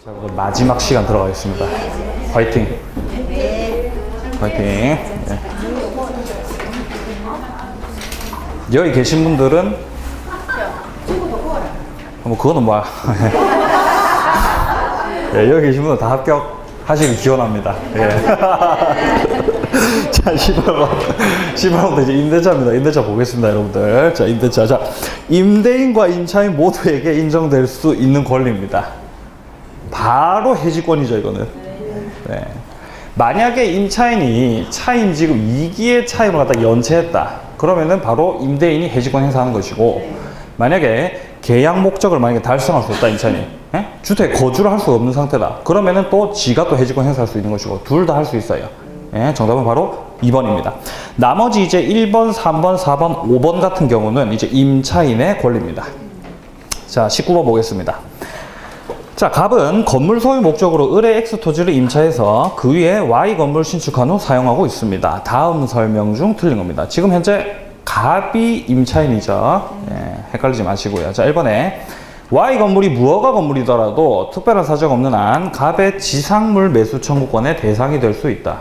자, 오늘 마지막 시간 들어가겠습니다. 화이팅! 화이팅! 네. 여기 계신 분들은 뭐 그거는 뭐야. 네, 여기 계신 분들 다 합격하시길 기원합니다. 예. 자, 18번부터 이제 임대차입니다. 임대차 보겠습니다, 여러분들. 자, 임대차. 자, 임대인과 임차인 모두에게 인정될 수 있는 권리입니다. 바로 해지권이죠, 이거는. 네. 만약에 임차인이 차임지급 2기의 차임을 갖다 연체했다. 그러면은 바로 임대인이 해지권 행사하는 것이고, 만약에 계약 목적을 만약에 달성할 수 없다, 임차인이. 예? 주택에 거주를 할 수 없는 상태다. 그러면은 또 지가 또 해지권 행사할 수 있는 것이고, 둘 다 할 수 있어요. 예? 정답은 바로 2번입니다. 나머지 이제 1번, 3번, 4번, 5번 같은 경우는 이제 임차인의 권리입니다. 자, 19번 보겠습니다. 자, 갑은 건물 소유 목적으로 을의 X 토지를 임차해서 그 위에 Y 건물 신축한 후 사용하고 있습니다. 다음 설명 중 틀린 겁니다. 지금 현재 갑이 임차인이죠. 예, 헷갈리지 마시고요. 자, 1번에 Y 건물이 무허가 건물이더라도 특별한 사정이 없는 한 갑의 지상물 매수 청구권의 대상이 될 수 있다.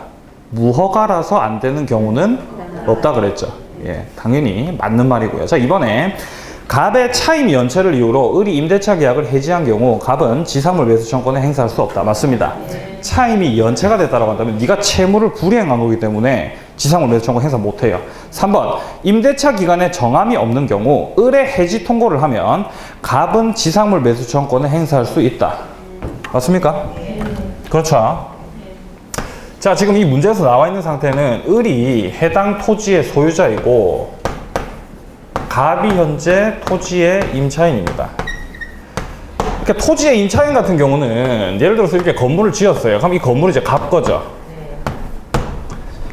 무허가라서 안 되는 경우는 없다 그랬죠. 예, 당연히 맞는 말이고요. 자, 이번에 갑의 차임 연체를 이유로 을이 임대차 계약을 해지한 경우 갑은 지상물 매수 청구권을 행사할 수 없다. 맞습니다. 차임이 연체가 됐다고 한다면 네가 채무를 불이행한 거기 때문에 지상물 매수 청구 행사 못해요. 3번 임대차 기간에 정함이 없는 경우 을의 해지 통고를 하면 갑은 지상물 매수 청구권을 행사할 수 있다. 맞습니까? 그렇죠. 자, 지금 이 문제에서 나와 있는 상태는 을이 해당 토지의 소유자이고 갑이 현재 토지의 임차인입니다. 그러니까 토지의 임차인 같은 경우는 예를 들어서 이렇게 건물을 지었어요. 그럼 이 건물이 이제 갑 거죠.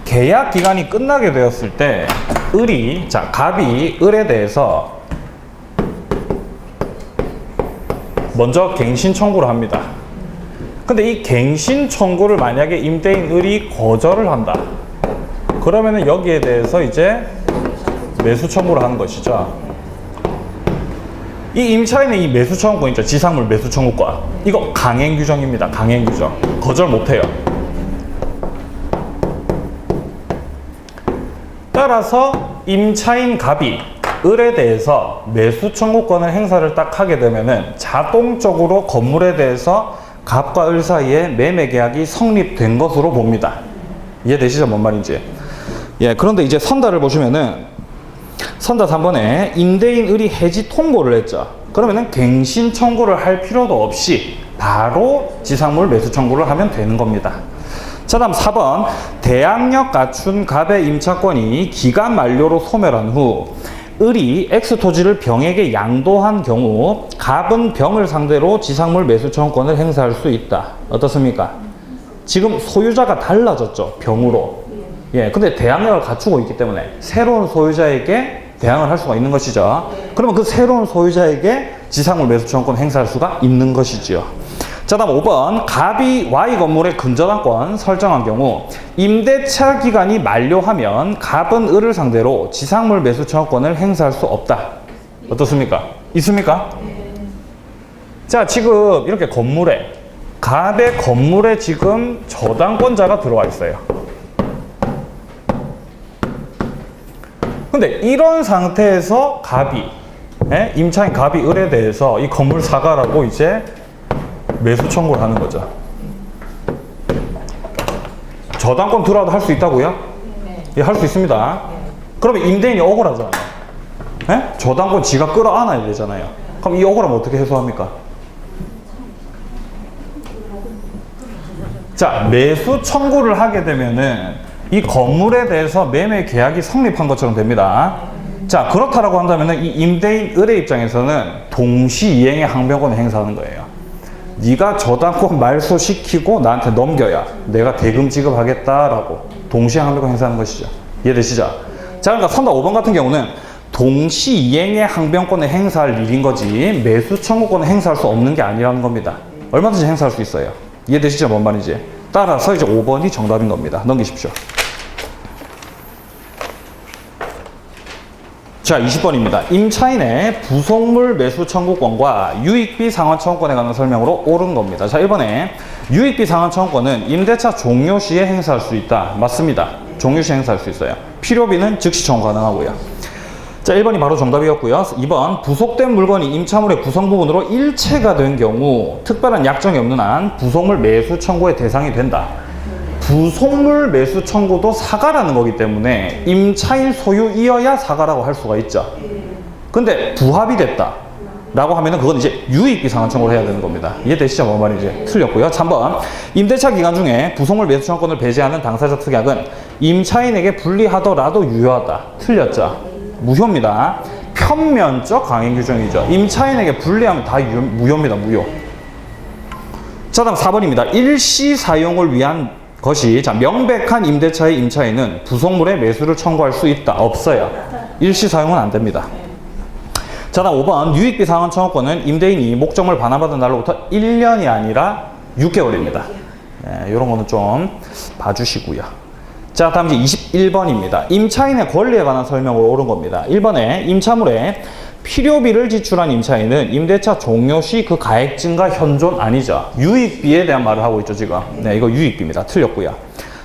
계약 기간이 끝나게 되었을 때 갑이 을에 대해서 먼저 갱신 청구를 합니다. 근데 이 갱신 청구를 만약에 임대인 을이 거절을 한다. 그러면은 여기에 대해서 이제 매수 청구를 하는 것이죠. 이 임차인의 이 매수 청구권 있죠. 지상물 매수 청구권. 이거 강행 규정입니다. 강행 규정. 거절 못 해요. 따라서 임차인 갑이 을에 대해서 매수 청구권을 행사를 딱 하게 되면은 자동적으로 건물에 대해서 갑과 을 사이에 매매 계약이 성립된 것으로 봅니다. 이해되시죠? 뭔 말인지. 예, 그런데 이제 선다를 보시면은 선다 3번에 임대인 을이 해지 통고를 했죠. 그러면은 갱신 청구를 할 필요도 없이 바로 지상물 매수 청구를 하면 되는 겁니다. 자, 다음 4번 대항력 갖춘 갑의 임차권이 기간 만료로 소멸한 후 을이 X 토지를 병에게 양도한 경우 갑은 병을 상대로 지상물 매수 청구권을 행사할 수 있다. 어떻습니까? 지금 소유자가 달라졌죠. 병으로. 예, 근데 대항력을 갖추고 있기 때문에 새로운 소유자에게 대항을 할 수가 있는 것이죠. 그러면 그 새로운 소유자에게 지상물 매수 청구권 행사할 수가 있는 것이지요. 자, 다음 5번 갑이 Y 건물의 근저당권 설정한 경우 임대차 기간이 만료하면 갑은 을을 상대로 지상물 매수 청구권을 행사할 수 없다. 어떻습니까? 있습니까? 자, 지금 이렇게 갑의 건물에 지금 저당권자가 들어와 있어요. 근데 이런 상태에서 임차인 갑이 을에 대해서 이 건물 사가라고 이제 매수 청구를 하는 거죠. 저당권 들어와도 할 수 있다고요? 예, 할 수 있습니다. 그러면 임대인이 억울하잖아요. 예? 저당권 지가 끌어안아야 되잖아요. 그럼 이 억울하면 어떻게 해소합니까? 자, 매수 청구를 하게 되면은 이 건물에 대해서 매매 계약이 성립한 것처럼 됩니다. 자, 그렇다라고 한다면은 이 임대인 을의 입장에서는 동시 이행의 항변권을 행사하는 거예요. 네가 저당권 말소시키고 나한테 넘겨야 내가 대금 지급하겠다라고 동시 항변권 행사하는 것이죠. 이해되시죠? 자, 그러니까 선다 5번 같은 경우는 동시 이행의 항변권을 행사할 일인 거지 매수 청구권을 행사할 수 없는 게 아니라는 겁니다. 얼마든지 행사할 수 있어요. 이해되시죠? 뭔 말인지. 따라서 이제 5번이 정답인 겁니다. 넘기십시오. 자, 20번입니다. 임차인의 부속물 매수 청구권과 유익비 상환 청구권에 관한 설명으로 옳은 겁니다. 자, 1번에 유익비 상환 청구권은 임대차 종료 시에 행사할 수 있다. 맞습니다. 종료 시에 행사할 수 있어요. 필요비는 즉시 청구 가능하고요. 자, 1번이 바로 정답이었고요. 2번, 부속된 물건이 임차물의 구성 부분으로 일체가 된 경우 특별한 약정이 없는 한 부속물 매수 청구의 대상이 된다. 부속물 매수 청구도 사가라는 거기 때문에 임차인 소유이어야 사가라고 할 수가 있죠. 근데 부합이 됐다 라고 하면은 그건 이제 유익비 상환 청구를 해야 되는 겁니다. 이해되시죠? 뭔 말인지. 틀렸고요. 3번, 임대차 기간 중에 부속물 매수 청구권을 배제하는 당사자 특약은 임차인에게 불리하더라도 유효하다. 틀렸죠? 무효입니다. 편면적 강행 규정이죠. 임차인에게 불리하면 다 무효입니다. 무효. 자, 다음 4번입니다. 일시 사용을 위한 것이, 자, 명백한 임대차의 임차인은 부속물의 매수를 청구할 수 있다. 없어요. 일시 사용은 안 됩니다. 자, 다음 5번, 유익비 상환 청구권은 임대인이 목적물 반환받은 날로부터 1년이 아니라 6개월입니다. 네, 이런 거는 좀 봐주시고요. 자, 다음 이제 21번입니다. 임차인의 권리에 관한 설명으로 옳은 겁니다. 1번에 임차물에 필요비를 지출한 임차인은 임대차 종료 시 그 가액 증가 현존 아니죠. 유익비에 대한 말을 하고 있죠, 지금. 네, 이거 유익비입니다. 틀렸고요.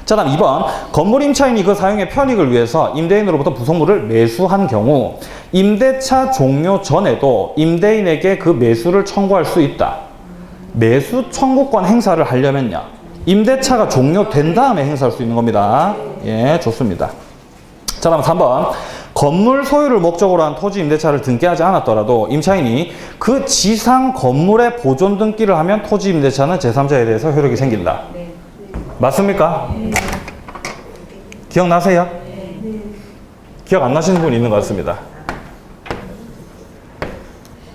자, 다음 2번. 건물 임차인이 그 사용의 편익을 위해서 임대인으로부터 부속물을 매수한 경우 임대차 종료 전에도 임대인에게 그 매수를 청구할 수 있다. 매수 청구권 행사를 하려면요, 임대차가 종료된 다음에 행사할 수 있는 겁니다. 예, 좋습니다. 자, 다음 3번. 건물 소유를 목적으로 한 토지 임대차를 등기하지 않았더라도 임차인이 그 지상 건물에 보존 등기를 하면 토지 임대차는 제3자에 대해서 효력이 생긴다. 네. 맞습니까? 네. 기억나세요? 네. 기억 안 나시는 분 있는 것 같습니다.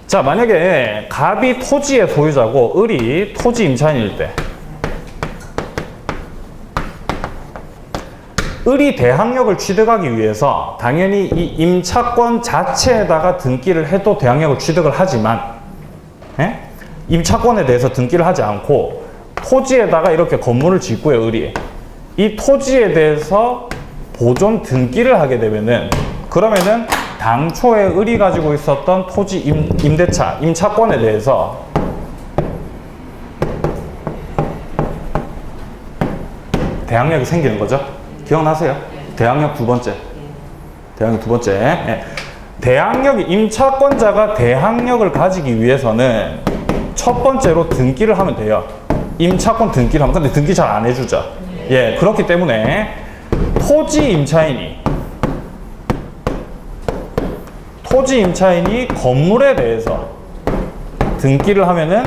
자, 만약에 갑이 토지의 소유자고 을이 토지 임차인일 때, 을이 대항력을 취득하기 위해서 당연히 이 임차권 자체에다가 등기를 해도 대항력을 취득을 하지만, 예? 임차권에 대해서 등기를 하지 않고 토지에다가 이렇게 건물을 짓고요, 을이. 이 토지에 대해서 보존 등기를 하게 되면은, 그러면은 당초에 을이 가지고 있었던 토지 임대차, 임차권에 대해서 대항력이 생기는 거죠. 기억나세요? 대항력 두 번째. 대항력 두 번째. 예. 대항력이, 임차권자가 대항력을 가지기 위해서는 첫 번째로 등기를 하면 돼요. 임차권 등기를 하면. 근데 등기 잘 안 해주죠. 예, 그렇기 때문에 토지 임차인이 건물에 대해서 등기를 하면은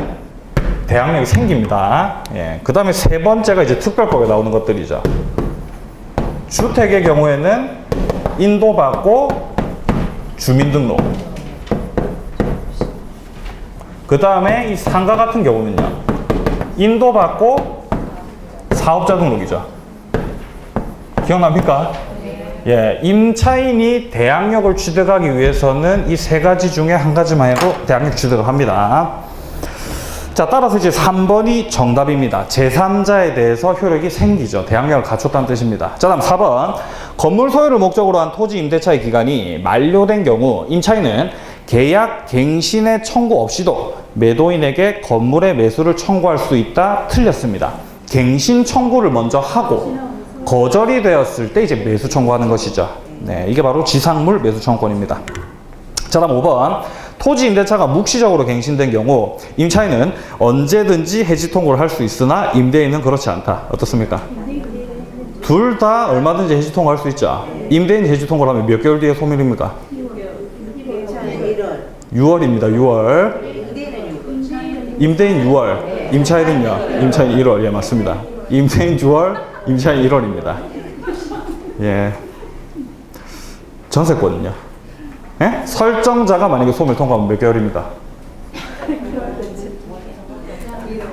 대항력이 생깁니다. 예. 그 다음에 세 번째가 이제 특별법에 나오는 것들이죠. 주택의 경우에는 인도받고 주민등록. 그 다음에 이 상가 같은 경우는요, 인도받고 사업자 등록이죠. 기억납니까? 예, 임차인이 대항력을 취득하기 위해서는 이 세 가지 중에 한 가지만 해도 대항력 취득을 합니다. 자, 따라서 이제 3번이 정답입니다. 제3자에 대해서 효력이 생기죠. 대항력을 갖췄다는 뜻입니다. 자, 다음 4번. 건물 소유를 목적으로 한 토지 임대차의 기간이 만료된 경우 임차인은 계약 갱신의 청구 없이도 매도인에게 건물의 매수를 청구할 수 있다. 틀렸습니다. 갱신 청구를 먼저 하고 거절이 되었을 때 이제 매수 청구하는 것이죠. 네, 이게 바로 지상물 매수 청구권입니다. 자, 다음 5번. 토지 임대차가 묵시적으로 갱신된 경우 임차인은 언제든지 해지 통고를 할 수 있으나 임대인은 그렇지 않다. 어떻습니까? 둘 다 얼마든지 해지 통고할 수 있죠. 임대인이 해지 통고를 하면 몇 개월 뒤에 소멸입니까? 6월입니다. 6월. 임대인 6월. 임차인은요? 임차인 1월. 예, 맞습니다. 임대인 6월, 임차인 1월입니다. 예. 전세권은요? 예? 설정자가 만약에 소멸 통과하면 몇 개월입니까?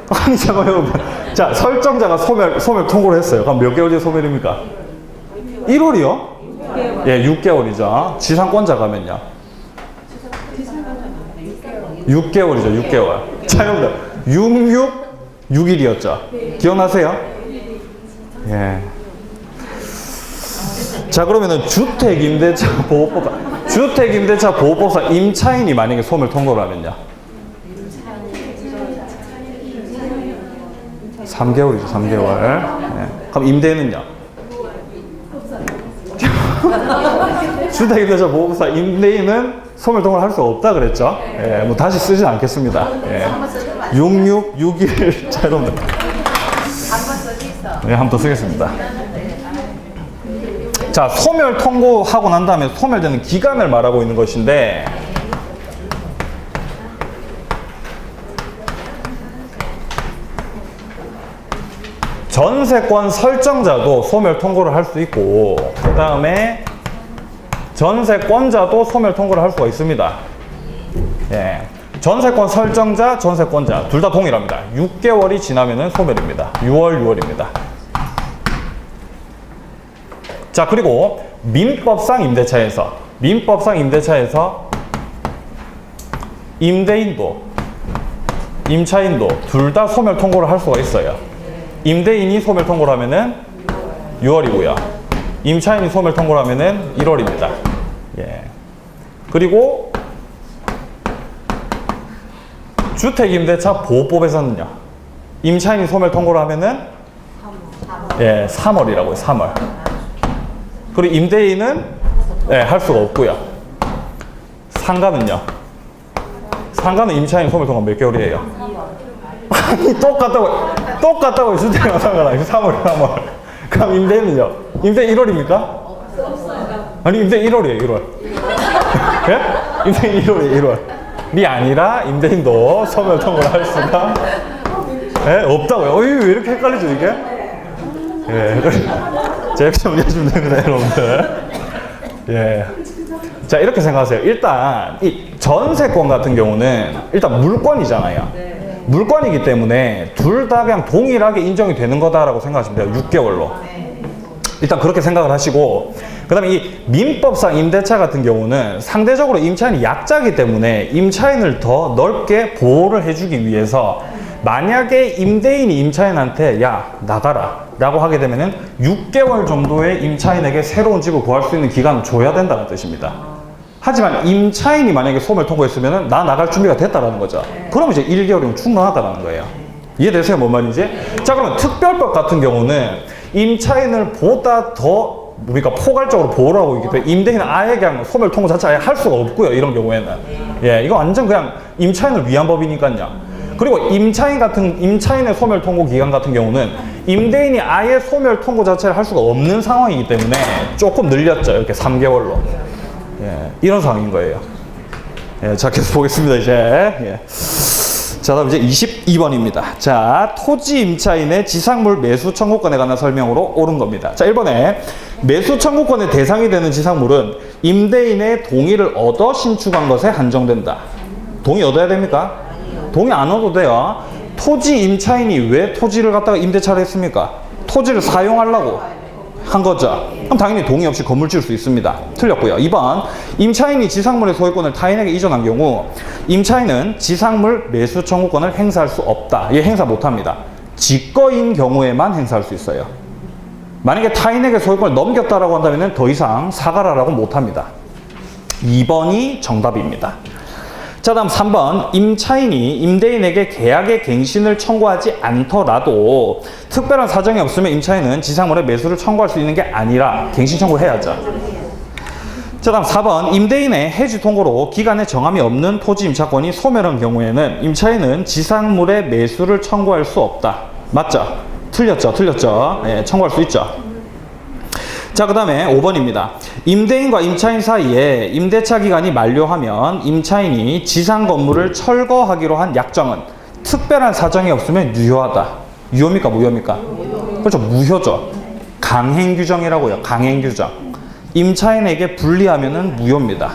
아니, 잠깐만요. 자, 설정자가 소멸 통고를 했어요. 그럼 몇 개월 뒤에 소멸입니까? 1월이요? 예, 6개월이죠. 지상권자가면요? 6개월이죠, 6개월. 자, 여러분들, 6일이었죠? 기억나세요? 예. 자, 그러면은 주택임대차 보호법, 주택임대차 보호법상 임차인이 만약에 소멸 통고를 하면요. 3개월이죠, 3개월. 네. 그럼 임대인은요? 주택임대차 보호법상 임대인은 소멸 통고를 할 수 없다 그랬죠? 예, 뭐 다시 쓰진 않겠습니다. 예. 6661 자, 여러분들. 네, 한 번 더 쓰겠습니다. 자, 소멸 통고하고 난 다음에 소멸되는 기간을 말하고 있는 것인데, 전세권 설정자도 소멸 통고를 할 수 있고, 그 다음에 전세권자도 소멸 통고를 할 수가 있습니다. 예. 전세권 설정자, 전세권자 둘 다 동일합니다. 6개월이 지나면은 소멸입니다. 6월입니다. 자, 그리고 민법상 임대차에서 임대인도 임차인도 둘 다 소멸 통고를 할 수가 있어요. 임대인이 소멸 통고를 하면은 6월이고요. 임차인이 소멸 통고를 하면은 1월입니다. 예. 그리고 주택임대차 보호법에서는요, 임차인이 소멸 통고를 하면은 3월이라고요. 3월. 그리고 임대인은 할 수가 없고요. 상가는 임차인 소멸 통고 몇 개월이에요? 아니, 똑같다고요. 주택이랑 상가랑 3월. 그럼 임대인은요? 임대인 1월입니까? 아니, 임대인 1월이에요. 1월. 예? 임대인 1월이에요. 1월이 아니라 임대인도 소멸 통고를 할 수가 없다고요. 왜 이렇게 헷갈리죠, 이게? 예. 자, 이렇게 정리하시면 됩니다, 여러분들. 예. 자, 이렇게 생각하세요. 일단 이 전세권 같은 경우는 일단 물권이잖아요. 물권이기 때문에 둘 다 그냥 동일하게 인정이 되는 거다라고 생각하시면 돼요. 6개월로. 일단 그렇게 생각을 하시고, 그 다음에 이 민법상 임대차 같은 경우는 상대적으로 임차인이 약자이기 때문에 임차인을 더 넓게 보호를 해주기 위해서 만약에 임대인이 임차인한테 야, 나가라 라고 하게 되면은 6개월 정도의 임차인에게 새로운 집을 구할 수 있는 기간을 줘야 된다는 뜻입니다. 하지만 임차인이 만약에 소멸 통고했으면은 나 나갈 준비가 됐다라는 거죠. 그럼 이제 1개월이면 충분하다라는 거예요. 이해되세요? 뭔 말인지? 자, 그러면 특별법 같은 경우는 임차인을 보다 더 포괄적으로 보호를 하고 있기 때문에 임대인은 아예 그냥 소멸 통고 자체 아예 할 수가 없고요. 이런 경우에는. 예, 이거 완전 그냥 임차인을 위한 법이니까요. 그리고 임차인의 소멸 통고 기간 같은 경우는 임대인이 아예 소멸 통고 자체를 할 수가 없는 상황이기 때문에 조금 늘렸죠. 이렇게 3개월로. 예, 이런 상황인 거예요. 예, 자, 계속 보겠습니다, 이제. 예. 자, 다음 이제 22번입니다. 자, 토지 임차인의 지상물 매수 청구권에 관한 설명으로 옳은 겁니다. 자, 1번에 매수 청구권의 대상이 되는 지상물은 임대인의 동의를 얻어 신축한 것에 한정된다. 동의 얻어야 됩니까? 동의 안 얻어도 돼요. 토지 임차인이 왜 토지를 갖다가 임대차를 했습니까? 토지를 사용하려고 한 거죠. 그럼 당연히 동의 없이 건물 지을 수 있습니다. 틀렸고요. 2번, 임차인이 지상물의 소유권을 타인에게 이전한 경우 임차인은 지상물 매수 청구권을 행사할 수 없다. 얘 행사 못합니다. 직거인 경우에만 행사할 수 있어요. 만약에 타인에게 소유권을 넘겼다라고 한다면 더 이상 사가라라고 못합니다. 2번이 정답입니다. 자, 다음 3번, 임차인이 임대인에게 계약의 갱신을 청구하지 않더라도 특별한 사정이 없으면 임차인은 지상물의 매수를 청구할 수 있는 게 아니라 갱신 청구를 해야죠. 자, 다음 4번, 임대인의 해지 통고로 기간에 정함이 없는 토지 임차권이 소멸한 경우에는 임차인은 지상물의 매수를 청구할 수 없다. 맞죠? 틀렸죠? 네, 청구할 수 있죠. 자, 그 다음에 5번입니다. 임대인과 임차인 사이에 임대차 기간이 만료하면 임차인이 지상 건물을 철거하기로 한 약정은 특별한 사정이 없으면 유효하다. 유효입니까? 무효입니까? 그렇죠. 무효죠. 강행규정이라고요. 강행규정. 임차인에게 불리하면은 무효입니다.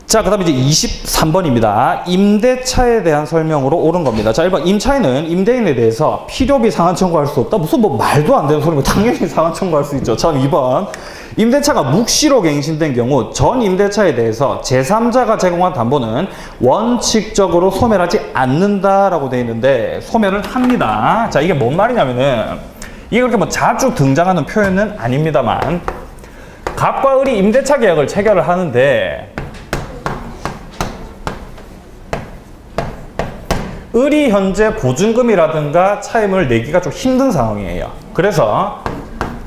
자, 그 다음에 이제 23번입니다. 임대차에 대한 설명으로 옳은 겁니다. 자, 1번. 임차인은 임대인에 대해서 필요비 상환 청구할 수 없다. 무슨 말도 안 되는 소리고 당연히 상환 청구할 수 있죠. 자, 2번. 임대차가 묵시로 갱신된 경우 전 임대차에 대해서 제3자가 제공한 담보는 원칙적으로 소멸하지 않는다라고 되어 있는데 소멸을 합니다. 자, 이게 뭔 말이냐면은 이게 그렇게 자주 등장하는 표현은 아닙니다만 갑과 을이 임대차 계약을 체결을 하는데 을이 현재 보증금이라든가 차임을 내기가 좀 힘든 상황이에요. 그래서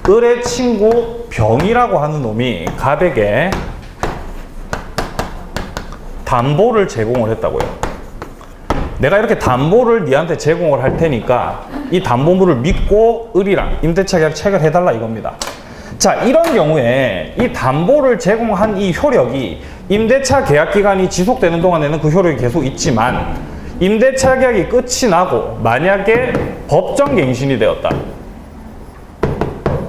을의 친구 병이라고 하는 놈이 갑에게 담보를 제공을 했다고요. 내가 이렇게 담보를 니한테 제공을 할 테니까 이 담보물을 믿고 을이랑 임대차 계약 체결해달라 이겁니다. 자, 이런 경우에 이 담보를 제공한 이 효력이 임대차 계약 기간이 지속되는 동안에는 그 효력이 계속 있지만 임대차 계약이 끝이 나고 만약에 법정갱신이 되었다.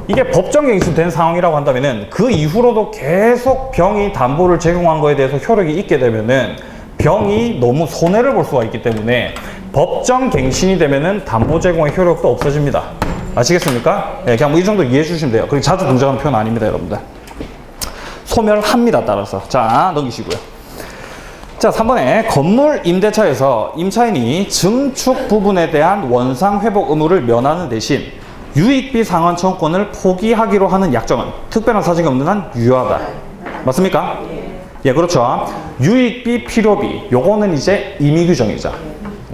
이게 법정갱신된 상황이라고 한다면은 그 이후로도 계속 병이 담보를 제공한 거에 대해서 효력이 있게 되면은 병이 너무 손해를 볼 수가 있기 때문에 법정갱신이 되면은 담보 제공의 효력도 없어집니다. 아시겠습니까? 네, 그냥 뭐 이 정도 이해해 주시면 돼요. 그리고 자주 등장하는 표현 아닙니다, 여러분들. 소멸합니다, 따라서. 자, 넘기시고요. 자, 3번에 건물 임대차에서 임차인이 증축 부분에 대한 원상 회복 의무를 면하는 대신 유익비 상환 청구권을 포기하기로 하는 약정은 특별한 사정이 없는 한 유효하다. 맞습니까? 예, 그렇죠. 유익비, 필요비, 요거는 이제 임의 규정이죠.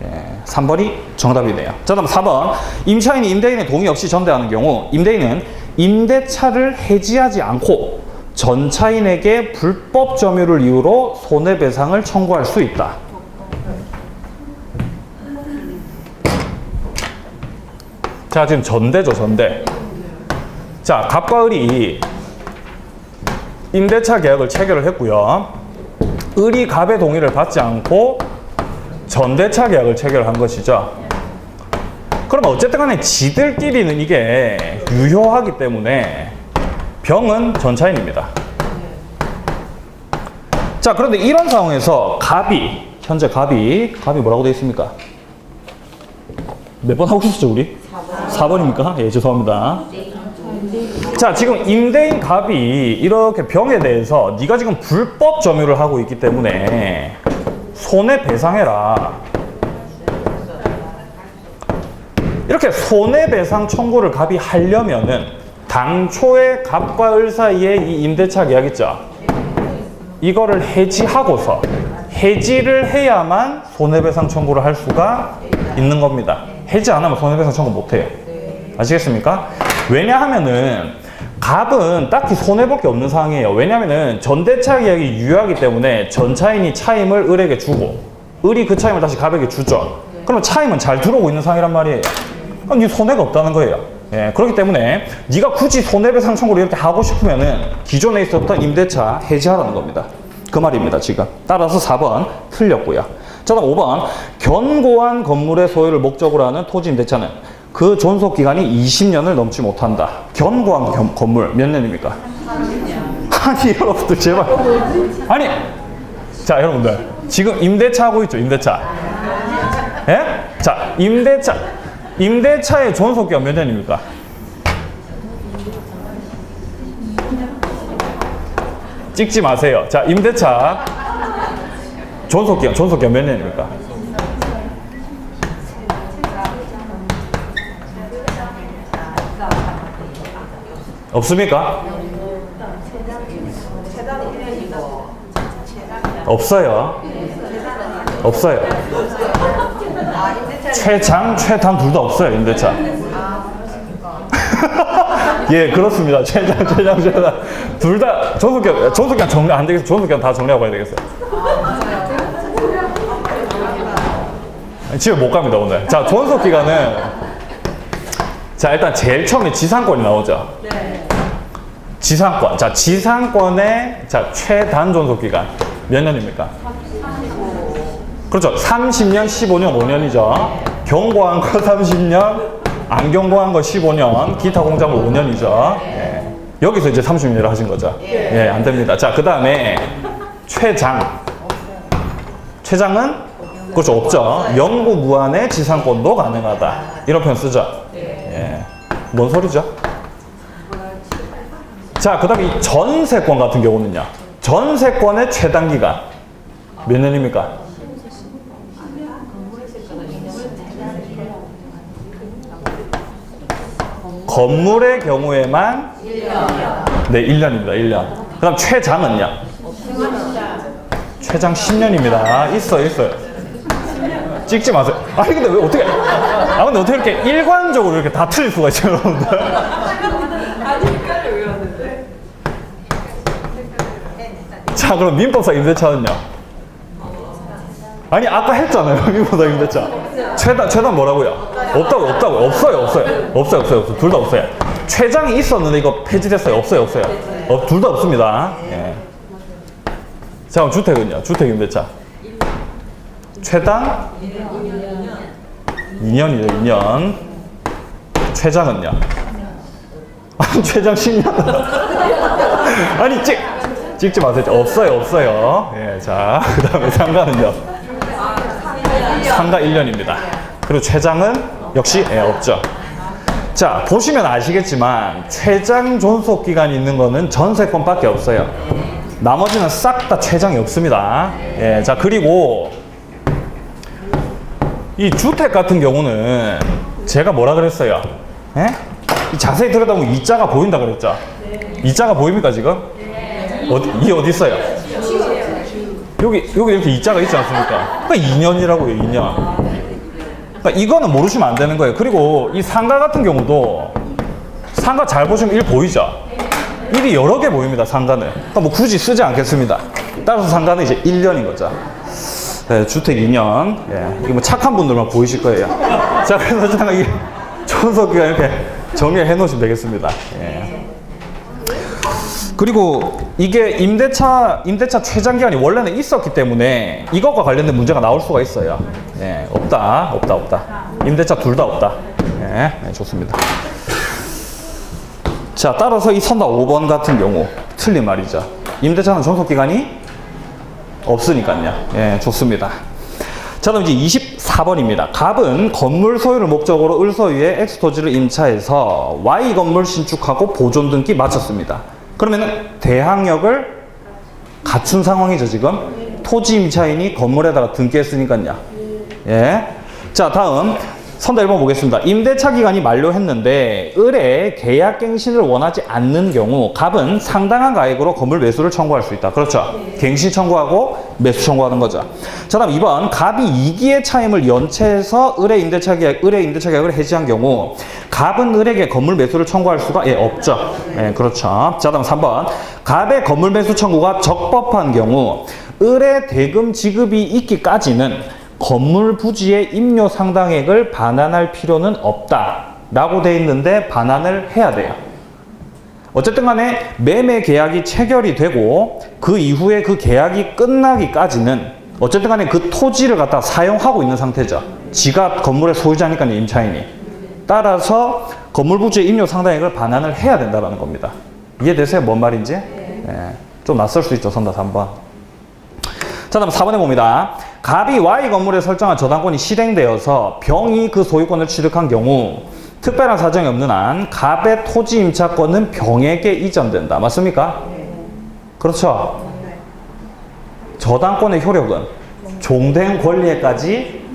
예, 3번이 정답이네요. 자, 다음 4번. 임차인이 임대인의 동의 없이 전대하는 경우 임대인은 임대차를 해지하지 않고 전차인에게 불법 점유를 이유로 손해배상을 청구할 수 있다. 자, 지금 전대죠, 전대. 자, 갑과 을이 임대차 계약을 체결을 했고요. 을이 갑의 동의를 받지 않고 전대차 계약을 체결한 것이죠. 그럼 어쨌든 간에 지들끼리는 이게 유효하기 때문에 병은 전차인입니다. 자, 그런데 이런 상황에서 현재 갑이 뭐라고 되어 있습니까? 몇 번 하고 싶었죠, 우리? 4번입니까? 예, 죄송합니다. 자, 지금 임대인 갑이 이렇게 병에 대해서 네가 지금 불법 점유를 하고 있기 때문에 손해배상해라. 이렇게 손해배상 청구를 갑이 하려면은 당초에 갑과 을 사이에 이 임대차 계약 있죠? 이거를 해지하고서 해지를 해야만 손해배상 청구를 할 수가 있는 겁니다. 해지 안 하면 손해배상 청구 못 해요. 아시겠습니까? 왜냐하면은 갑은 딱히 손해볼 게 없는 상황이에요. 왜냐하면은 전대차 계약이 유효하기 때문에 전차인이 차임을 을에게 주고 을이 그 차임을 다시 갑에게 주죠. 그러면 차임은 잘 들어오고 있는 상황이란 말이에요. 그럼 네 손해가 없다는 거예요. 예, 그렇기 때문에 네가 굳이 손해배상 청구를 이렇게 하고 싶으면은 기존에 있었던 임대차 해지하라는 겁니다. 그 말입니다, 지금. 따라서 4번 틀렸고요. 자, 다음 5번. 견고한 건물의 소유를 목적으로 하는 토지 임대차는 그 존속 기간이 20년을 넘지 못한다. 견고한 건물 몇 년입니까? 30년. 아니, 여러분들 제발. 아니, 자, 여러분들 지금 임대차 하고 있죠, 임대차. 예? 자, 임대차의 존속 기간 몇 년입니까? 찍지 마세요. 자, 임대차 존속 기간 몇 년입니까? 없습니까? 없어요. 없어요. 최장, 최단 둘 다 없어요, 임대차. 예, 그렇습니다. 최장. 둘 다 존속기간 정리 안 되겠어요. 존속기간 다 정리하고 가야 되겠어요. 집에 못 갑니다, 오늘. 자, 존속기간은 자, 일단 제일 처음에 지상권이 나오죠. 지상권. 자, 지상권의 최단 존속기간 몇 년입니까? 그렇죠. 30년, 15년, 5년이죠. 견고한 거 30년, 안 견고한 거 15년, 기타 공작물 5년이죠. 예. 여기서 이제 30년을 하신 거죠. 예, 안 됩니다. 자, 그 다음에 최장. 최장은 그렇죠. 없죠. 영구 무한의 지상권도 가능하다. 이런 표현 쓰죠. 예. 뭔 소리죠? 자, 그 다음에 이 전세권 같은 경우는요. 전세권의 최단 기간 몇 년입니까? 건물의 경우에만 1년. 네, 1년입니다. 1년. 그다음 최장은요? 최장 10년입니다. 있어요. 찍지 마세요. 아니 근데 왜 어떻게? 근데 어떻게 이렇게 일관적으로 이렇게 다 틀릴 수가 있어요, 여러분들? 아니 헷갈려 외웠는데. 자, 그럼 민법상 임대차는요? 아니 아까 했잖아요, 민법상 임대차. 최단 뭐라고요? 없어요. 둘 다 없어요. 최장이 있었는데 이거 폐지됐어요. 없어요. 둘 다 없습니다. 예. 자, 그럼 주택은요? 주택 임대차. 최단 2년이죠, 2년. 최장은요? 최장 10년. 아니, 찍지 마세요. 없어요. 예, 자, 그 다음에 상가는요? 상가 1년입니다. 그리고 최장은 역시 없죠. 자, 보시면 아시겠지만, 최장 존속 기간이 있는 거는 전세권밖에 없어요. 나머지는 싹 다 최장이 없습니다. 예, 자, 그리고 이 주택 같은 경우는 제가 뭐라 그랬어요? 예? 자세히 들여다보면 이자가 보인다 그랬죠? 이자가 보입니까 지금? 어디 있어요? 여기 이렇게 이자가 있지 않습니까? 그러니까 2년이라고요, 2년. 그러니까 이거는 모르시면 안 되는 거예요. 그리고 이 상가 같은 경우도 상가 잘 보시면 1 보이죠? 1이 여러 개 보입니다, 상가는. 그러니까 뭐 굳이 쓰지 않겠습니다. 따라서 상가는 이제 1년인 거죠. 네, 주택 2년. 예, 이게 뭐 착한 분들만 보이실 거예요. 자, 그래서 제가 이 존속기가 이렇게 정리해 놓으시면 되겠습니다. 예. 그리고 이게 임대차 최장 기간이 원래는 있었기 때문에 이것과 관련된 문제가 나올 수가 있어요. 예, 없다. 임대차 둘 다 없다. 예, 네, 좋습니다. 자, 따라서 이 선다 5번 같은 경우 틀린 말이죠. 임대차는 존속 기간이 없으니까요. 예, 좋습니다. 자, 그럼 이제 24번입니다. 갑은 건물 소유를 목적으로 을 소유의 X 토지를 임차해서 Y 건물 신축하고 보존 등기 마쳤습니다. 그러면은 대항력을 갖춘 상황이죠, 지금. 토지 임차인이 건물에다가 등기했으니까요. 예. 자, 다음 선다 1번 보겠습니다. 임대차 기간이 만료했는데 을의 계약갱신을 원하지 않는 경우 갑은 상당한 가액으로 건물 매수를 청구할 수 있다. 그렇죠? 갱신 청구하고 매수 청구하는 거죠. 자, 다음 2번 갑이 이기의 차임을 연체해서 을의 임대차 계약을 해지한 경우 갑은 을에게 건물 매수를 청구할 수가 없죠. 예, 그렇죠. 자, 다음 3번 갑의 건물 매수 청구가 적법한 경우 을의 대금 지급이 있기까지는 건물 부지의 임료 상당액을 반환할 필요는 없다 라고 돼 있는데 반환을 해야 돼요. 어쨌든 간에 매매 계약이 체결이 되고 그 이후에 그 계약이 끝나기까지는 어쨌든 간에 그 토지를 갖다 사용하고 있는 상태죠. 지가 건물의 소유자니까요, 임차인이. 따라서 건물 부지의 임료 상당액을 반환을 해야 된다는 겁니다. 이해되세요? 뭔 말인지? 네. 좀 낯설 수 있죠, 선다 3번. 자, 다음 4번에 봅니다. 갑이 Y 건물에 설정한 저당권이 실행되어서 병이 그 소유권을 취득한 경우 특별한 사정이 없는 한 갑의 토지 임차권은 병에게 이전된다. 맞습니까? 그렇죠? 저당권의 효력은 종된 권리에까지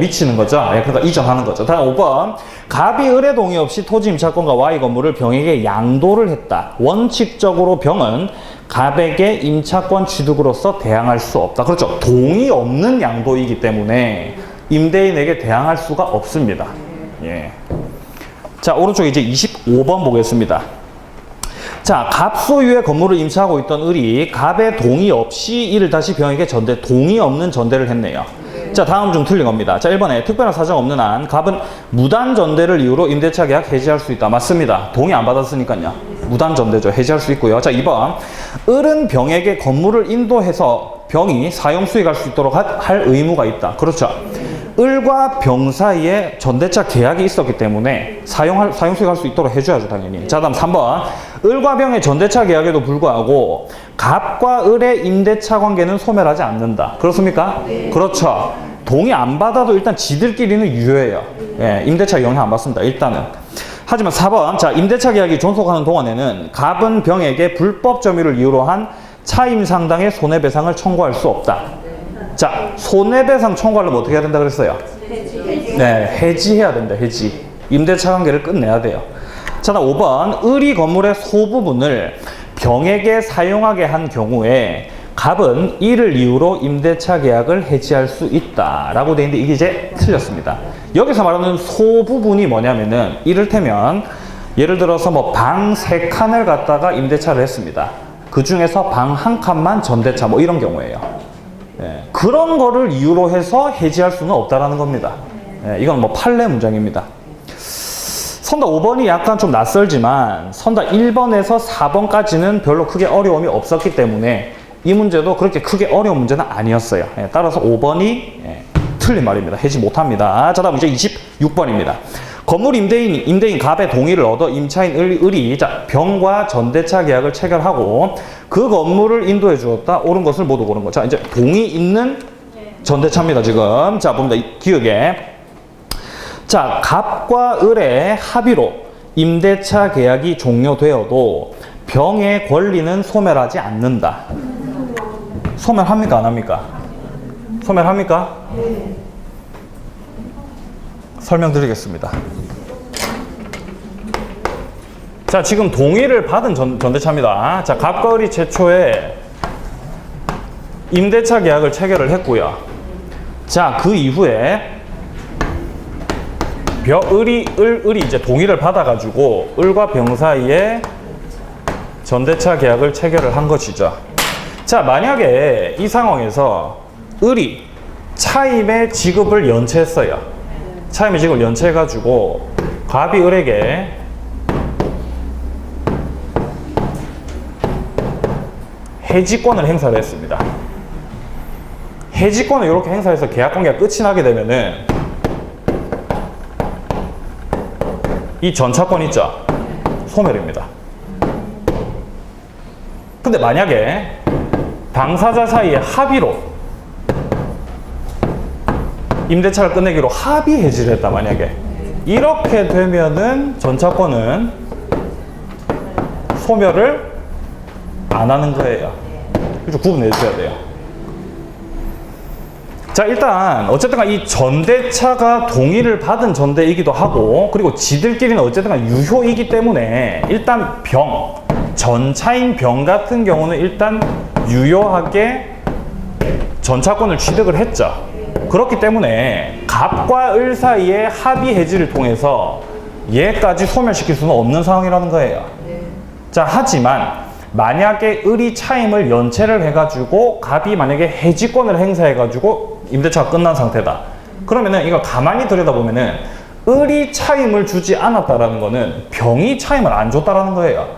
미치는 거죠. 그러니까 이전하는 거죠. 다음 5번. 갑이 을의 동의 없이 토지 임차권과 Y 건물을 병에게 양도를 했다. 원칙적으로 병은 갑에게 임차권 취득으로서 대항할 수 없다. 그렇죠. 동의 없는 양도이기 때문에 임대인에게 대항할 수가 없습니다. 예. 자, 오른쪽 이제 25번 보겠습니다. 자, 갑 소유의 건물을 임차하고 있던 을이 갑의 동의 없이 이를 다시 병에게 동의 없는 전대를 했네요. 자, 다음 중 틀린 겁니다. 자, 1번에 특별한 사정 없는 한 갑은 무단 전대를 이유로 임대차 계약 해지할 수 있다. 맞습니다. 동의 안 받았으니까요. 무단 전대죠. 해지할 수 있고요. 자, 2번. 을은 병에게 건물을 인도해서 병이 사용 수익할 수 있도록 할 의무가 있다. 그렇죠. 을과 병 사이에 전대차 계약이 있었기 때문에 사용 수익할 수 있도록 해줘야죠, 당연히. 자, 다음 3번. 을과 병의 전대차 계약에도 불구하고 갑과 을의 임대차 관계는 소멸하지 않는다. 그렇습니까? 네. 그렇죠. 동의 안 받아도 일단 지들끼리는 유효해요. 예, 임대차 영향 안 받습니다. 일단은. 하지만 4번. 자, 임대차 계약이 존속하는 동안에는 갑은 병에게 불법 점유를 이유로 한 차임 상당의 손해배상을 청구할 수 없다. 자, 손해배상 청구하려면 어떻게 해야 된다 그랬어요? 네, 해지해야 된다. 해지. 임대차 관계를 끝내야 돼요. 자, 다음 5번. 을이 건물의 소부분을 병에게 사용하게 한 경우에 갑은 이를 이유로 임대차 계약을 해지할 수 있다 라고 되어 있는데 이게 이제 틀렸습니다. 여기서 말하는 소부분이 뭐냐면은 이를테면 예를 들어서 뭐 방 3칸을 갖다가 임대차를 했습니다. 그 중에서 방 1칸만 전대차 뭐 이런 경우에요. 예, 그런 거를 이유로 해서 해지할 수는 없다라는 겁니다. 예, 이건 뭐 판례 문장입니다. 선다 5번이 약간 좀 낯설지만 선다 1번에서 4번까지는 별로 크게 어려움이 없었기 때문에 이 문제도 그렇게 크게 어려운 문제는 아니었어요. 예, 따라서 5번이 틀린 말입니다. 해지 못합니다. 자, 다음 이제 26번입니다. 건물 임대인 갑의 동의를 얻어 임차인 을이 병과 전대차 계약을 체결하고 그 건물을 인도해 주었다. 옳은 것을 모두 고른 거. 자, 이제 동의 있는 전대차입니다. 지금 자, 봅니다. 기억에 자, 갑과 을의 합의로 임대차 계약이 종료되어도 병의 권리는 소멸하지 않는다. 소멸합니까? 안 합니까? 소멸합니까? 설명드리겠습니다. 자, 지금 동의를 받은 전대차입니다. 자, 갑과 을이 최초에 임대차 계약을 체결을 했고요. 자, 그 이후에 을이 이제 동의를 받아가지고 을과 병 사이에 전대차 계약을 체결을 한 것이죠. 자, 만약에 이 상황에서 을이 차임의 지급을 연체했어요. 차임의 지급을 연체해가지고 갑이 을에게 해지권을 행사를 했습니다. 해지권을 이렇게 행사해서 계약 관계가 끝이 나게 되면은 이 전차권 있죠? 소멸입니다. 근데 만약에 당사자 사이에 합의로 임대차를 끝내기로 합의 해지를 했다. 만약에 이렇게 되면은 전차권은 소멸을 안 하는 거예요. 그래서 구분해 주셔야 돼요. 자, 일단 어쨌든 이 전대차가 동의를 받은 전대이기도 하고 그리고 지들끼리는 어쨌든 유효이기 때문에 일단 전차인 병 같은 경우는 일단 유효하게 전차권을 취득을 했죠. 그렇기 때문에 갑과 을 사이의 합의 해지를 통해서 얘까지 소멸시킬 수는 없는 상황이라는 거예요. 자, 하지만 만약에 을이 차임을 연체를 해가지고 갑이 만약에 해지권을 행사해가지고 임대차가 끝난 상태다. 그러면은 이거 가만히 들여다보면은 을이 차임을 주지 않았다라는 거는 병이 차임을 안 줬다라는 거예요.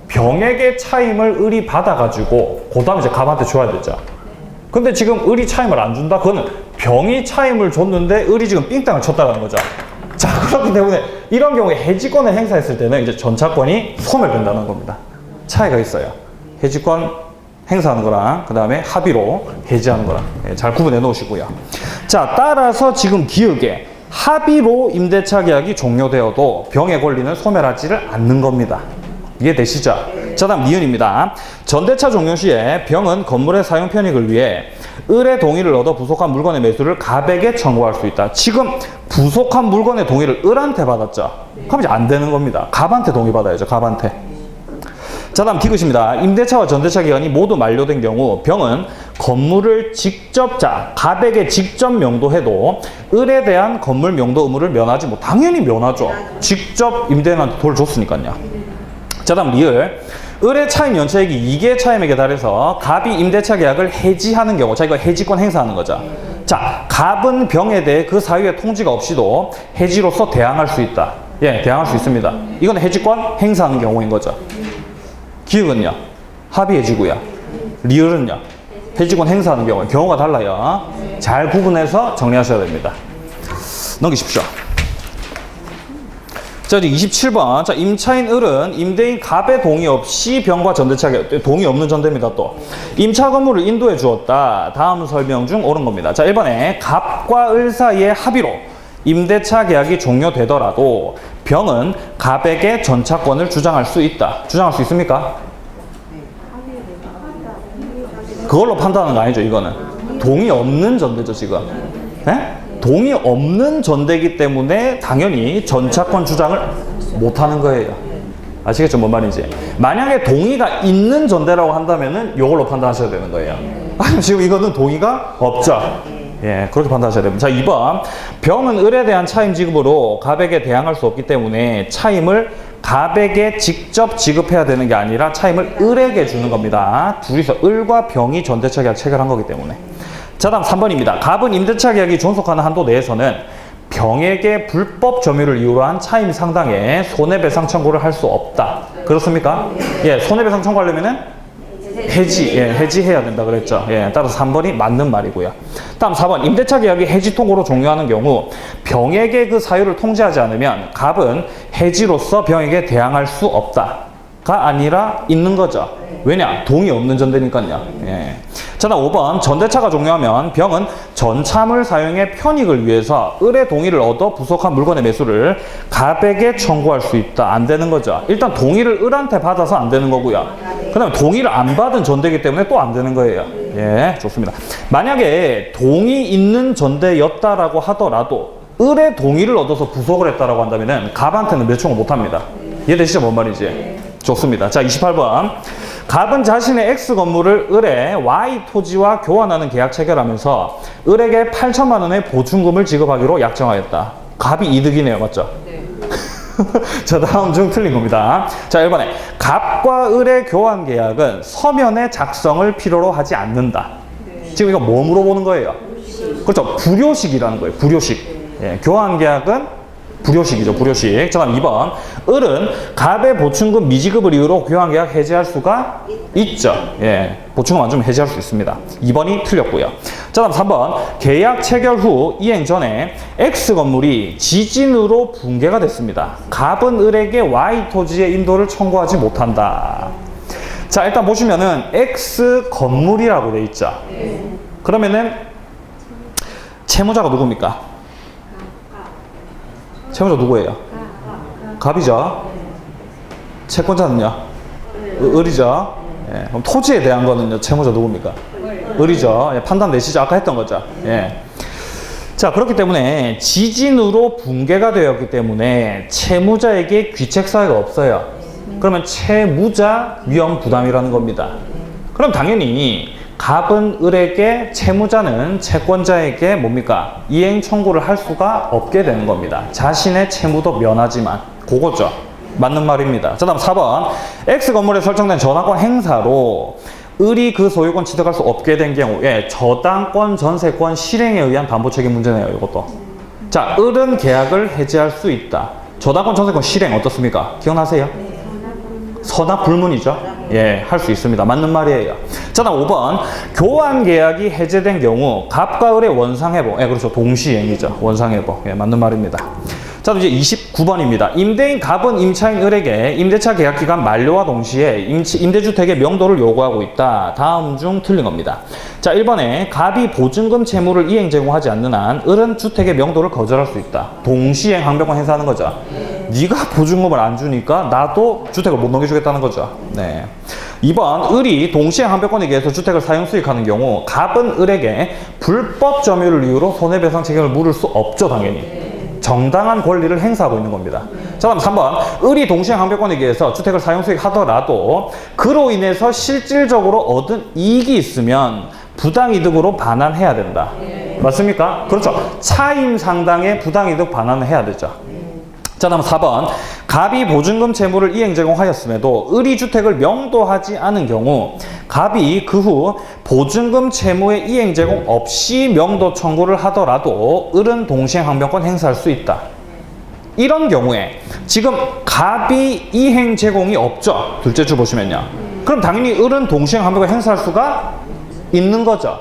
병에게 차임을 을이 받아가지고 그 다음에 이제 갑한테 줘야 되죠. 근데 지금 을이 차임을 안 준다? 그거는 병이 차임을 줬는데 을이 지금 삥땅을 쳤다라는 거죠. 자, 그렇기 때문에 이런 경우에 해지권을 행사했을 때는 이제 전차권이 소멸된다는 겁니다. 차이가 있어요. 해지권 행사하는 거랑 그 다음에 합의로 해지하는 거랑 잘 구분해 놓으시고요. 자, 따라서 지금 기억에 합의로 임대차 계약이 종료되어도 병의 권리는 소멸하지를 않는 겁니다. 이해되시죠? 자, 다음 니은입니다. 전대차 종료 시에 병은 건물의 사용 편익을 위해 을의 동의를 얻어 부속한 물건의 매수를 갑에게 청구할 수 있다. 지금 부속한 물건의 동의를 을한테 받았죠? 그럼 이제 안 되는 겁니다. 갑한테 동의 받아야죠. 갑한테. 자, 다음 디귿입니다. 임대차와 전대차 기간이 모두 만료된 경우 병은 건물을 직접 갑에게 직접 명도해도 을에 대한 건물 명도 의무를 면하지 못. 당연히 면하죠. 직접 임대인한테 돈을 줬으니까요. 자, 다음 리을. 을의 차임 연체액이 2개의 차임액에 달해서 갑이 임대차 계약을 해지하는 경우, 자, 이거 해지권 행사하는 거죠. 자, 갑은 병에 대해 그 사유의 통지가 없이도 해지로서 대항할 수 있다. 예, 대항할 수 있습니다. 이건 해지권 행사하는 경우인 거죠. 기억은요? 합의 해지고요. 리을은요? 해지권 행사하는 경우가 달라요. 잘 구분해서 정리하셔야 됩니다. 넘기십시오. 자, 이제 27번. 자, 임차인 을은 임대인 갑의 동의 없이 병과 전대차 동의 없는 전대입니다. 또 임차 건물을 인도해 주었다. 다음 설명 중 옳은 겁니다. 자, 1번에 갑과 을 사이의 합의로 임대차 계약이 종료되더라도 병은 갑에게 전차권을 주장할 수 있다. 주장할 수 있습니까? 그걸로 판단하는 거 아니죠, 이거는. 동의 없는 전대죠, 지금. 네? 동의 없는 전대이기 때문에 당연히 전차권 주장을 못 하는 거예요. 아시겠죠? 뭔 말인지. 만약에 동의가 있는 전대라고 한다면은 요걸로 판단하셔야 되는 거예요. 아니, 지금 이거는 동의가 없죠. 예, 그렇게 판단하셔야 됩니다. 자, 2번. 병은 을에 대한 차임 지급으로 갑에게 대항할 수 없기 때문에 차임을 갑에게 직접 지급해야 되는 게 아니라 차임을 을에게 주는 겁니다. 둘이서 을과 병이 전대차 계약 체결한 거기 때문에. 자, 다음 3번입니다. 갑은 임대차 계약이 존속하는 한도 내에서는 병에게 불법 점유를 이유로 한 차임 상당의 손해배상 청구를 할 수 없다. 그렇습니까? 예, 손해배상 청구하려면은 해지해야 된다 그랬죠. 예, 따라서 3번이 맞는 말이고요. 다음 4번. 임대차 계약이 해지 통고로 종료하는 경우 병에게 그 사유를 통지하지 않으면 갑은 해지로서 병에게 대항할 수 없다가 아니라 있는 거죠. 왜냐? 동의 없는 전대니까요. 예. 자, 다음 5번. 전대차가 종료하면 병은 전차물 사용의 편익을 위해서 을의 동의를 얻어 부속한 물건의 매수를 갑에게 청구할 수 있다. 안 되는 거죠. 일단 동의를 을한테 받아서 안 되는 거고요. 그 다음에 동의를 안 받은 전대이기 때문에 또 안 되는 거예요. 예, 좋습니다. 만약에 동의 있는 전대였다라고 하더라도 을의 동의를 얻어서 부속을 했다라고 한다면은 갑한테는 매칭을 못 합니다. 이해되시죠? 뭔 말인지? 좋습니다. 자, 28번. 갑은 자신의 X 건물을 을의 Y 토지와 교환하는 계약 체결하면서 을에게 8천만 원의 보증금을 지급하기로 약정하였다. 갑이 이득이네요. 맞죠? 네. 자, 다음 중 틀린 겁니다. 자, 1번에 갑과 을의 교환 계약은 서면의 작성을 필요로 하지 않는다. 지금 이거 뭐 물어보는 거예요? 그렇죠. 불효식이라는 거예요. 불효식. 예, 교환 계약은 불효식이죠. 불효식. 자, 다음 2번. 을은 갑의 보충금 미지급을 이유로 교환계약 해지할 수가 있죠. 예, 보충금 안 주면 해지할 수 있습니다. 2번이 틀렸고요. 자, 다음 3번. 계약 체결 후 이행 전에 X 건물이 지진으로 붕괴가 됐습니다. 갑은 을에게 Y 토지의 인도를 청구하지 못한다. 자, 일단 보시면은 X 건물이라고 돼 있죠. 그러면은 채무자가 누굽니까? 채무자 누구예요? 갑이죠. 채권자는요? 을이죠. 예, 그럼 토지에 대한 거는요? 채무자 누굽니까? 을이죠. 예, 판단 내시죠. 아까 했던 거죠. 예. 자, 그렇기 때문에 지진으로 붕괴가 되었기 때문에 채무자에게 귀책 사유가 없어요. 그러면 채무자 위험 부담이라는 겁니다. 그럼 당연히 갑은 을에게, 채무자는 채권자에게 뭡니까? 이행 청구를 할 수가 없게 되는 겁니다. 자신의 채무도 면하지만. 그거죠. 맞는 말입니다. 자, 다음 4번. X 건물에 설정된 저당권 행사로 을이 그 소유권 취득할 수 없게 된 경우에 저당권, 전세권 실행에 의한 담보 책임 문제네요. 이것도. 자, 을은 계약을 해지할 수 있다. 저당권, 전세권 실행 어떻습니까? 기억나세요? 서납 불문이죠. 예, 할 수 있습니다. 맞는 말이에요. 자, 다음 5번. 교환 계약이 해제된 경우 갑과 을의 원상회복. 예, 그렇죠. 동시행이죠. 원상회복. 예, 맞는 말입니다. 자, 이제 29번입니다. 임대인 갑은 임차인 을에게 임대차 계약 기간 만료와 동시에 임대주택의 명도를 요구하고 있다. 다음 중 틀린 겁니다. 자, 1번에 갑이 보증금 채무를 이행 제공하지 않는 한 을은 주택의 명도를 거절할 수 있다. 동시행 항변권 행사하는 거죠. 네가 보증금을 안 주니까 나도 주택을 못 넘겨주겠다는 거죠. 네. 2번, 을이 동시행 항변권에 의해서 주택을 사용 수익하는 경우 갑은 을에게 불법 점유를 이유로 손해배상 책임을 물을 수 없죠. 당연히. 정당한 권리를 행사하고 있는 겁니다. 자, 다음 3번. 을이 동시행 항변권에 의해서 주택을 사용 수익하더라도 그로 인해서 실질적으로 얻은 이익이 있으면 부당이득으로 반환해야 된다. 맞습니까? 그렇죠. 차임 상당의 부당이득 반환을 해야 되죠. 자, 다음 4번. 갑이 보증금 채무를 이행 제공하였음에도 을이 주택을 명도하지 않은 경우 갑이 그 후 보증금 채무의 이행 제공 없이 명도 청구를 하더라도 을은 동시행 항변권 행사할 수 있다. 이런 경우에 지금 갑이 이행 제공이 없죠. 둘째 줄 보시면요. 그럼 당연히 을은 동시행 항변권 행사할 수가 있는 거죠.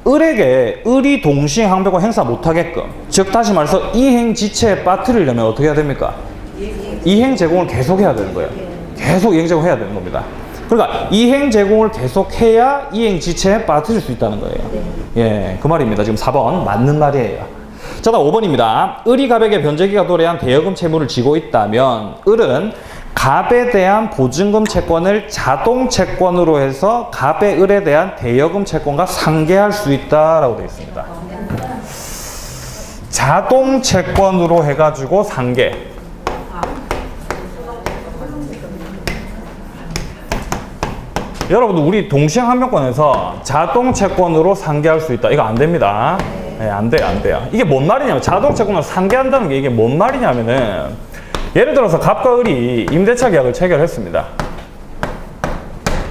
을에게 을이 동시행 항변권 행사 못하게끔, 즉 다시 말해서 이행 지체에 빠뜨리려면 어떻게 해야 됩니까? 이행 제공을 계속해야 되는 거예요. 계속 이행 제공해야 되는 겁니다. 그러니까 이행 제공을 계속해야 이행 지체에 빠뜨릴 수 있다는 거예요. 예, 그 말입니다. 지금 4번 맞는 말이에요. 자, 다음 5번입니다. 을이 갑에게 변제기가 도래한 대여금 채무를 지고 있다면 을은 갑에 대한 보증금 채권을 자동 채권으로 해서 갑의 을에 대한 대여금 채권과 상계할 수 있다라고 되어 있습니다. 자동 채권으로 해가지고 상계. 여러분들 우리 동시행항명권에서 자동채권으로 상계할 수 있다. 이거 안 됩니다. 네, 안 돼요, 안 돼요. 이게 뭔 말이냐면 자동채권으로 상계한다는 게 이게 뭔 말이냐면은 예를 들어서 갑과 을이 임대차 계약을 체결했습니다.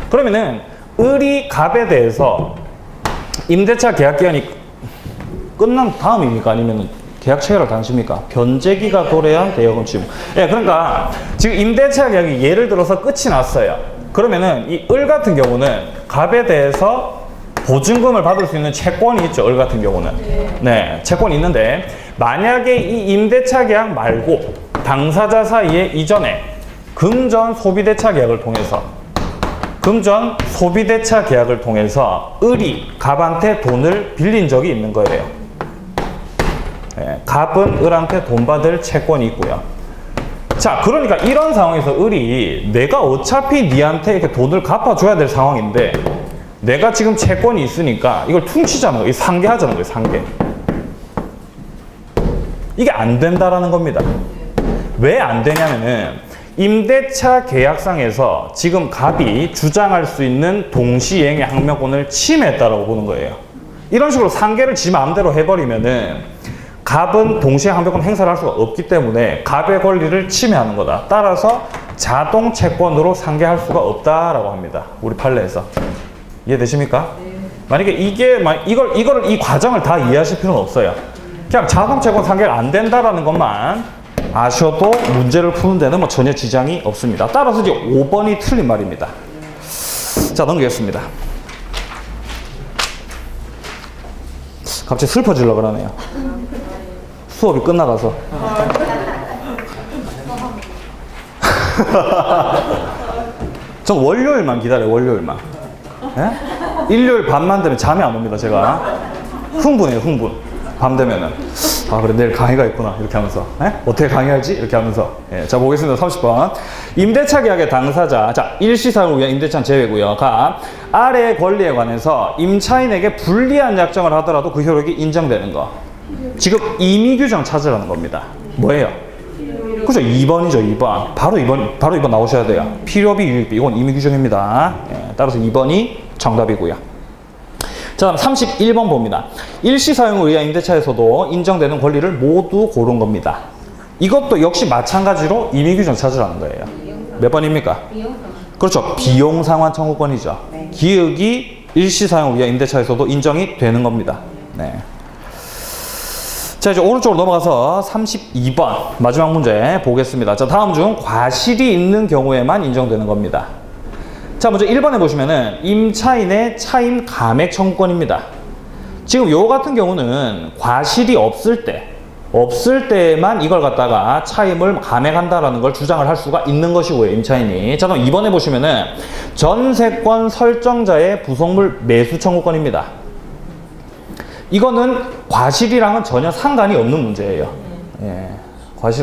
그러면은 을이 갑에 대해서 임대차 계약 기간이 끝난 다음입니까? 아니면 계약 체결할 당시입니까? 변제기가 도래한 대여금 지분. 예, 그러니까 지금 임대차 계약이 예를 들어서 끝이 났어요. 그러면은 이 을 같은 경우는 갑에 대해서 보증금을 받을 수 있는 채권이 있죠. 을 같은 경우는. 네, 채권이 있는데 만약에 이 임대차 계약 말고 당사자 사이에 이전에 금전 소비대차 계약을 통해서 을이 갑한테 돈을 빌린 적이 있는 거예요. 네, 갑은 을한테 돈 받을 채권이 있고요. 자, 그러니까 이런 상황에서 을이 내가 어차피 니한테 이렇게 돈을 갚아줘야 될 상황인데 내가 지금 채권이 있으니까 이걸 퉁치자는 거예요. 상계하자는 거예요. 상계. 이게 안 된다라는 겁니다. 왜 안 되냐면은 임대차 계약상에서 지금 갑이 주장할 수 있는 동시행의 항명권을 침해했다라고 보는 거예요. 이런 식으로 상계를 지 마음대로 해버리면은 갑은 동시행 항명권 행사를 할 수가 없기 때문에 갑의 권리를 침해하는 거다. 따라서 자동 채권으로 상계할 수가 없다라고 합니다. 우리 판례에서. 이해되십니까? 만약에 이거를 이 과정을 다 이해하실 필요는 없어요. 그냥 자동 채권 상계가 안 된다라는 것만 아셔도 문제를 푸는 데는 뭐 전혀 지장이 없습니다. 따라서 이제 5번이 틀린 말입니다. 자, 넘기겠습니다. 갑자기 슬퍼지려고 그러네요. 수업이 끝나가서. 전 월요일만 기다려요. 월요일만. 예? 일요일 밤만 되면 잠이 안 옵니다. 제가 흥분해요. 흥분. 밤 되면은 아 그래 내일 강의가 있구나 이렇게 하면서 어떻게 강의할지 이렇게 하면서 자 보겠습니다. 30번 임대차 계약의 당사자 자 일시사용을 위한 임대차는 제외고요. 가 아래의 권리에 관해서 임차인에게 불리한 약정을 하더라도 그 효력이 인정되는 거. 지금 임의규정 찾으라는 겁니다. 뭐예요? 그죠? 2번이죠. 2번 바로 2번 나오셔야 돼요. 필요비 유익비 이건 임의규정입니다. 따라서 2번이 정답이고요. 자, 다음 31번 봅니다. 일시사용을 위한 임대차에서도 인정되는 권리를 모두 고른 겁니다. 이것도 역시 마찬가지로 임의규정 찾으라는 거예요. 몇 번입니까? 그렇죠. 비용상환 청구권이죠. 기획이 일시사용을 위한 임대차에서도 인정이 되는 겁니다. 네. 자, 이제 오른쪽으로 넘어가서 32번 마지막 문제 보겠습니다. 자, 다음 중 과실이 있는 경우에만 인정되는 겁니다. 자, 먼저 1번에 보시면은 임차인의 차임 감액 청구권입니다. 지금 요 같은 경우는 과실이 없을 때만 이걸 갖다가 차임을 감액한다라는 걸 주장을 할 수가 있는 것이고요, 임차인이. 자, 그럼 2번에 보시면은 전세권 설정자의 부속물 매수 청구권입니다. 이거는 과실이랑은 전혀 상관이 없는 문제예요. 예.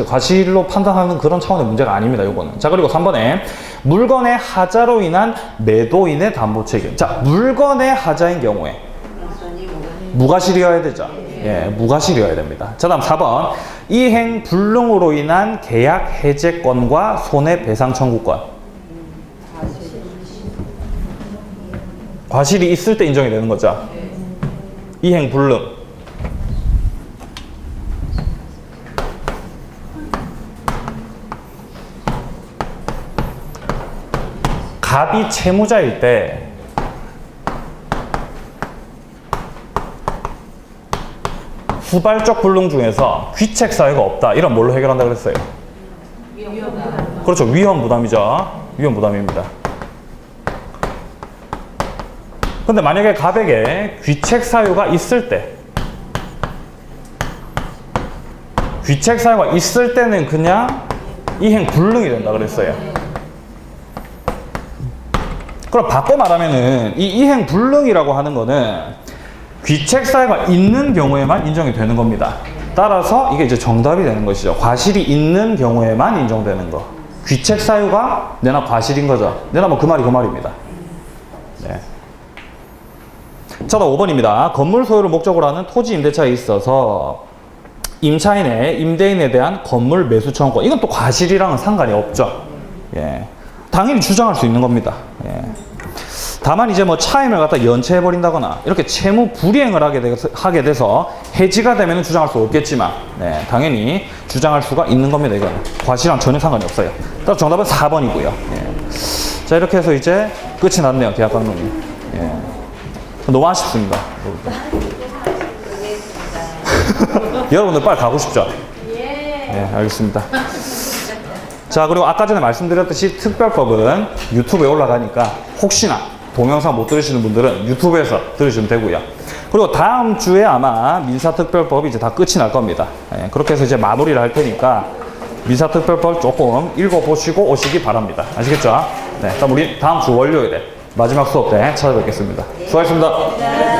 과실로 판단하는 그런 차원의 문제가 아닙니다, 요거는. 자, 그리고 3번에 물건의 하자로 인한 매도인의 담보 책임. 자, 물건의 하자인 경우에 무과실이어야 되죠. 예, 무과실이어야 됩니다. 자, 다음 4번. 이행 불능으로 인한 계약 해제권과 손해배상 청구권. 과실이 있을 때 인정이 되는 거죠. 이행 불능. 갑이 채무자일 때 후발적 불능 중에서 귀책 사유가 없다. 이런 뭘로 해결한다고 그랬어요? 위험부담. 그렇죠. 위험부담이죠. 위험부담입니다. 근데 만약에 갑에게 귀책 사유가 있을 때 귀책 사유가 있을 때는 그냥 이행 불능이 된다 그랬어요. 그럼 바꿔 말하면은 이 이행 불능이라고 하는 거는 귀책 사유가 있는 경우에만 인정이 되는 겁니다. 따라서 이게 이제 정답이 되는 것이죠. 과실이 있는 경우에만 인정되는 거. 귀책 사유가 내나 과실인 거죠. 내나 뭐 그 말이 그 말입니다. 네. 자, 다음 5번입니다. 건물 소유를 목적으로 하는 토지 임대차에 있어서 임차인의 임대인에 대한 건물 매수 청구권. 이건 또 과실이랑은 상관이 없죠. 예. 당연히 주장할 수 있는 겁니다. 예. 다만 이제 뭐 차임을 갖다 연체해버린다거나 이렇게 채무 불이행을 하게 돼서 해지가 되면 주장할 수 없겠지만, 네, 당연히 주장할 수가 있는 겁니다. 이거는 과실랑 전혀 상관이 없어요. 따라서 정답은 4번이고요. 예. 자, 이렇게 해서 이제 끝이 났네요. 계약 강론이. 예. 너무 아쉽습니다. 여러분들 빨리 가고 싶죠? 예, 알겠습니다. 자, 그리고 아까 전에 말씀드렸듯이 특별법은 유튜브에 올라가니까 혹시나 동영상 못 들으시는 분들은 유튜브에서 들으시면 되고요. 그리고 다음 주에 아마 민사특별법이 이제 다 끝이 날 겁니다. 예, 그렇게 해서 이제 마무리를 할 테니까 민사특별법 조금 읽어보시고 오시기 바랍니다. 아시겠죠? 네, 그럼 우리 다음 주 월요일에 마지막 수업 때 찾아뵙겠습니다. 수고하셨습니다.